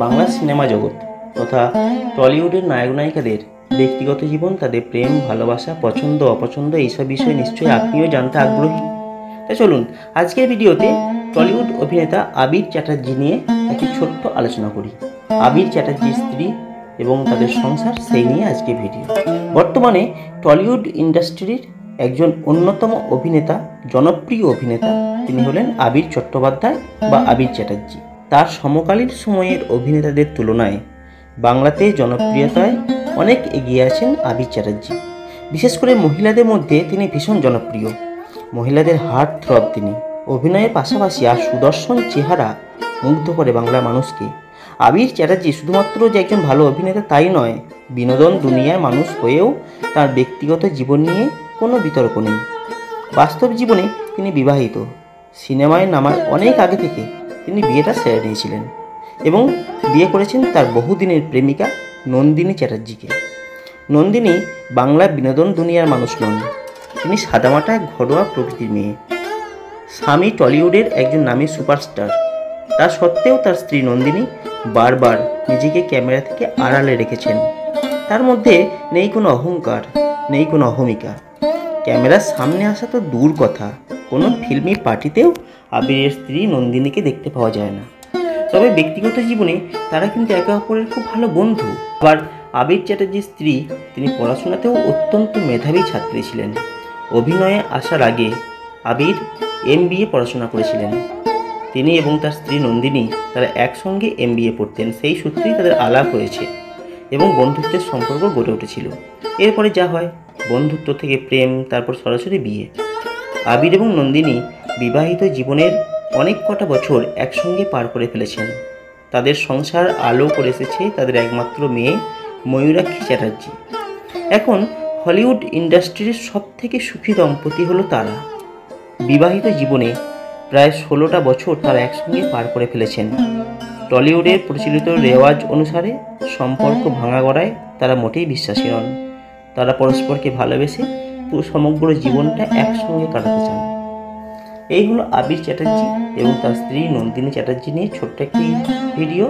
Bangla cinema জগৎ তথা টলিউডের নায়ক নায়িকাদের ব্যক্তিগত জীবন, তাদের প্রেম, ভালোবাসা, পছন্দ অপছন্দ এইসব বিষয়ে নিশ্চয়ই আপনিও জানতে আগ্রহী। তাই চলুন আজকের ভিডিওতে টলিউড অভিনেতা আবির চ্যাটার্জি নিয়ে একটি ছোট্ট আলোচনা করি। আবির চ্যাটার্জির স্ত্রী এবং তাদের সংসার, সেই নিয়ে আজকে ভিডিও। বর্তমানে টলিউড ইন্ডাস্ট্রির একজন অন্যতম অভিনেতা, জনপ্রিয় অভিনেতা, তিনি হলেন আবির চট্টোপাধ্যায় বা আবির চ্যাটার্জি। তার সমকালীন সময়ের অভিনেতাদের তুলনায় বাংলাতে জনপ্রিয়তায় অনেক এগিয়ে আছেন আবির চ্যাটার্জি। বিশেষ করে মহিলাদের মধ্যে তিনি ভীষণ জনপ্রিয়, মহিলাদের হার্ট থ্রব তিনি। অভিনয়ের পাশাপাশি আর সুদর্শন চেহারা মুগ্ধ করে বাংলা মানুষকে। আবির চ্যাটার্জি শুধুমাত্র যে একজন ভালো অভিনেতা তাই নয়, বিনোদন দুনিয়ার মানুষ হয়েও তার ব্যক্তিগত জীবন নিয়ে কোনো বিতর্ক নেই। বাস্তব জীবনে তিনি বিবাহিত। সিনেমায় নামার অনেক আগে থেকে তিনি বিয়েটা সেরে নিয়েছিলেন এবং বিয়ে করেছেন তার বহুদিনের প্রেমিকা নন্দিনী চ্যাটার্জিকে। নন্দিনী বাংলা বিনোদন দুনিয়ার মানুষ নন, তিনি সাদামাটা ঘরোয়া প্রকৃতির মেয়ে। স্বামী টলিউডের একজন নামী সুপারস্টার, তা সত্ত্বেও তার স্ত্রী নন্দিনী বারবার নিজেকে ক্যামেরা থেকে আড়ালে রেখেছেন। তার মধ্যে নেই কোনো অহংকার, নেই কোনো অহমিকা। ক্যামেরার সামনে আসা তো দূর কথা, কোনো ফিল্মি পার্টিতেও আবিরের স্ত্রী নন্দিনীকে দেখতে পাওয়া যায় না। তবে ব্যক্তিগত জীবনে তারা কিন্তু একে অপরের খুব ভালো বন্ধু। আবার আবির চ্যাটার্জির স্ত্রী, তিনি পড়াশোনাতেও অত্যন্ত মেধাবী ছাত্রী ছিলেন। অভিনয়ে আসার আগে আবির MBA পড়াশোনা করেছিলেন। তিনি এবং তার স্ত্রী নন্দিনী তারা একসঙ্গে MBA পড়তেন, সেই সূত্রেই তাদের আলাপ হয়েছে এবং বন্ধুত্বের সম্পর্ক গড়ে উঠেছিল। এরপরে যা হয়, বন্ধুত্ব থেকে প্রেম, তারপর সরাসরি বিয়ে। আবির এবং নন্দিনী বিবাহিত জীবনের অনেক কটা বছর একসঙ্গে পার করে ফেলেছেন। তাদের সংসার আলো করে এসেছে তাদের একমাত্র মেয়ে ময়ূরাক্ষী চ্যাটার্জি। এখন হলিউড ইন্ডাস্ট্রির সবথেকে সুখী দম্পতি হলো তারা। বিবাহিত জীবনে প্রায় 16টা বছর তারা একসঙ্গে পার করে ফেলেছেন। টলিউডের প্রচলিত রেওয়াজ অনুসারে সম্পর্ক ভাঙা গড়ায় তারা মোটেই বিশ্বাসী নন। তারা পরস্পরকে ভালোবেসে সমগ্র জীবনটা একসঙ্গে কাটাতে চান। এই হলো আবির চ্যাটার্জি এবং তার স্ত্রী নন্দিনী চ্যাটার্জি নিয়ে ছোট্ট একটি ভিডিও।